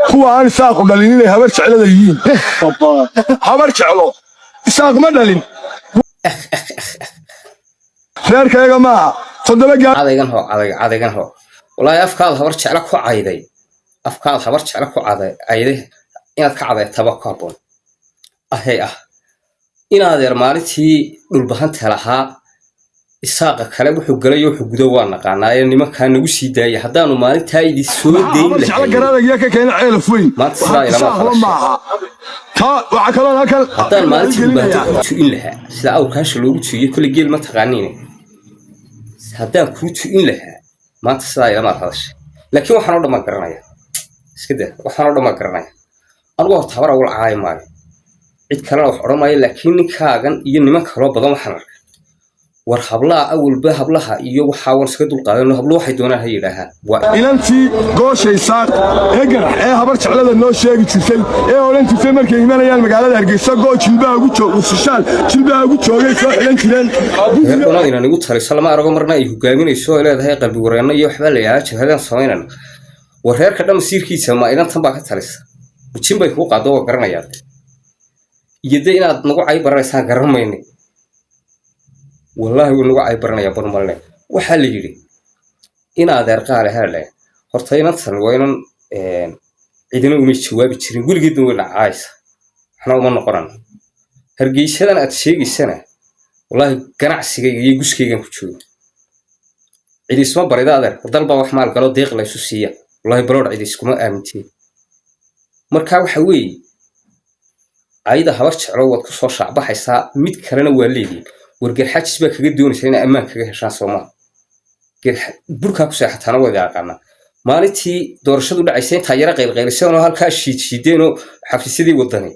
kuwa aan isaaqu dhalin inay habar jeclada yihiin habar jeclo isaaq ma dhalin reerkayga maaha toddoba adaygan ho wallaahi afkaad habar jecla ku cayday afkaad habar jecla ku cayday inaad ka cadaytaba ku habboon ahey inaad yar maalintii dhulbahanta lahaa isaaqa kale wuxuu galay wuxuu gudo waa naqaanaa nimanka nagu sii daayay hadaanu maalintaa idin soo deyn lahayn garadaga ka keenay ceelaf weyn maanta sidaa ilama maaha ta waxa kale halkan hadaan maalintii dhulbahanta ku in lahaa sida awrkaasha loogu tuuyay kulli geel ma taqaaniin hadaan ku tuin lahaa maanta sidaa ilama hadashay laakiin waxaan oo dhammaan garanayaa iska daa waxaan oo dhammaan garanayaa anigu horta habar awal caay maayo cid kalena wax odhan maayo laakiin ninkaagan iyo niman kaloo badan waxaan arkay war hablaha awalba hablaha iyo waxa wan iska dulqaadan hablo waxay doonaan hay yiraahaan waa inantii gooshaysaa garax ee habar jeclada noo sheegi jirtay ee orantiisa markay imanayaan magaalada Hargeysa goo jilbaha ugu joogo sishaan jilbaha ugu joogay soo xilan jireen reerkuna inaan igu taliso lama arago marna ay hogaaminayso ee leedahay qalbi wareena iyo waxba la yahay jahadaan sameynana war reerka dham siirkiisa ma inantan baa ka talisa jin bay ku qaado oo garanayaan iyada inaad nagu cay baranaysaa garanmayne والله ونوع عبرنا يا بنو مالنا وحال يجري إن أدار قال هلا هرتين أتصل وين عندنا ومش شواب تشرين قول جد ولا عايز إحنا وما نقرن هرجيش هذا أتشيء السنة والله كنع سجى يجوز كي جنب شو عيد اسمه بريدة هذا ضربة وحمال قالوا ضيق لا سوسية والله برور عيد اسمه أمتي مركب حوي عيد هورش عروض كسر شعب حيسا ميت كرنا والليدي ورجال حاجة بك جدون شيء أمان كجه شان سوما جل بركة كساحة أنا وذا قلنا مالتي دورشة ولا عيسين تغير غير سوى هالكاش شيدينه حفي سيدي وطني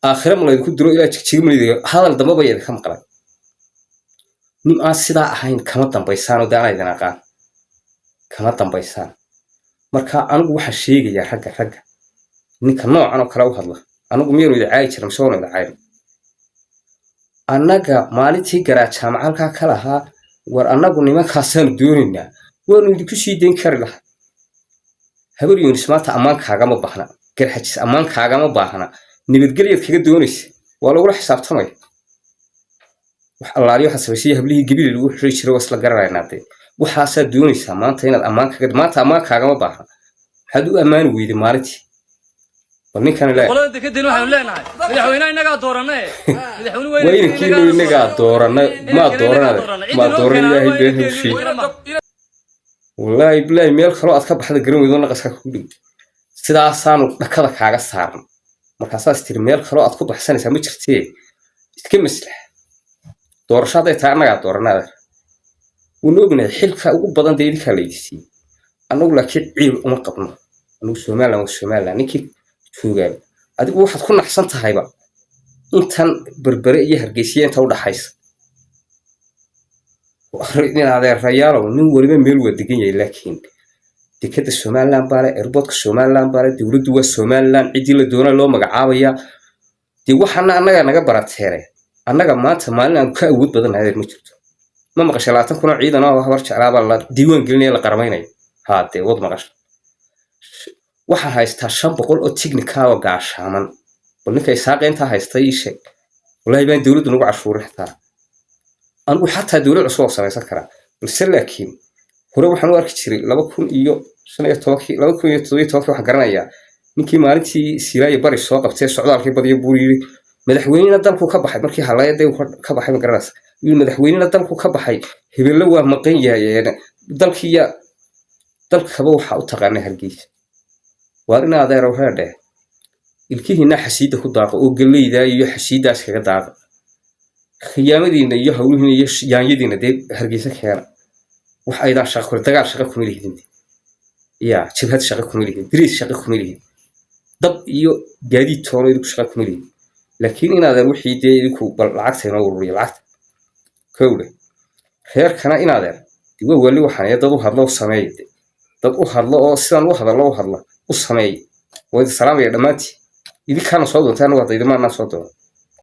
آخر ما يكون درو إلى تكتير من هذا الضباب بيد كم قلنا نم أصلا هين كم تنبيسان ودانا إذا نقال كم تنبيسان مركا أنا بوح الشيء يا حاجة إنك نوع أنا كلاو هذا أنا بميرو إذا عايش رمسون إذا عايش annaga maalintii garaajaa macalka kala ahaa war annagu nimankaasaan doonayna waanu idinku sii deyn kari lahaa habar yunis maanta ammaankaaga ma baahna garxajis ammaankaaga ma baahna nabadgelyaad kaga doonaysa waa lagula xisaabtamaya wax allaaliyo waxa sabaysay hablihii gabili lagu xiri jiray wasla garanaynaa dee waxaasaa doonaysaa maanta inaad ammaankaaga ma baahna maxaad u ammaani weyday maalintii ولكن كان لا. والله كده نروح نلنا. مدحونا إنك دورنا. مدحونا وين؟ وين كيلو إنك دورنا ما دورنا هي بين شيء. والله يبلي ميل خلاص كب حد قريب يدون قصك كله. سدا سانو كذا حاجة صار. مركز تير ميل خلاص كب حسن يسمى شرتي. كم مسلح. دور شاطئ تعمل دورنا. ونوبنا حلك وبدن ديري خليجي. أنا أقول لك عيل أم قبنا. أنا وسمالا نكيد. شوغان adigu waxaad ku naxsan tahayba intan berbere iyo hargeysa inta u dhaxaysa waxaan adeerayaalo nin waliba meel wada degan yahay laakiin dekada Soomaaliland baale airportka Soomaaliland baale dawladdu waa Soomaaliland cidii la doonaa loo magacaabaya dii waxana annaga naga barateere annaga maanta maalin aan ka awood badan adeer ma jirto ma maqashay 20 kun ciidan oo habar jeclaaba la diiwaan gelinay la qaramaynay haadee wad maqashay waxaan haystaa 500 oo technical oo gaashaaman balninkay saaqeynta haystay ishe wallahi baan dawladdu nagu cashuurixtaa anigu xataa dawlad cusub oo samaysan kara balse laakiin hore waxaan u arki jiray 2017 waxaan garanayaa ninkii maalintii Siiraaye bari soo qabtay socdaalkii badiyo buuriyay madaxweynaha dalku ka baxay markii halayday ka baxay magaranaysa madaxweynaha dalku ka baxay hebel waa maqan yahay dalkaba waxa u taqaanay Hargeysa وأنا هذا يروح هذا الكهنة حسيدة خضاق وقلي ذا يحسيدة كذا خيام دينا يهولهن يعني دينا ده هرجيسك هنا وحيدا شاقر تجار شاقر كميله هندي يا شبهات شاقر كميله دريس شاقر كميله ضب يو جدي تونو يدك شاقر كميله لكن إن هذا روح يدي يدك بالعكس هنا والري العكس كوله خير كنا إن هذا يقول ولي وحنا يضرب هذا وسمايد ضب هذا وسان وهذا السماء وإذا سلام يا دماتي إذا كان صوت أنا وضع إذا ما أنا صوت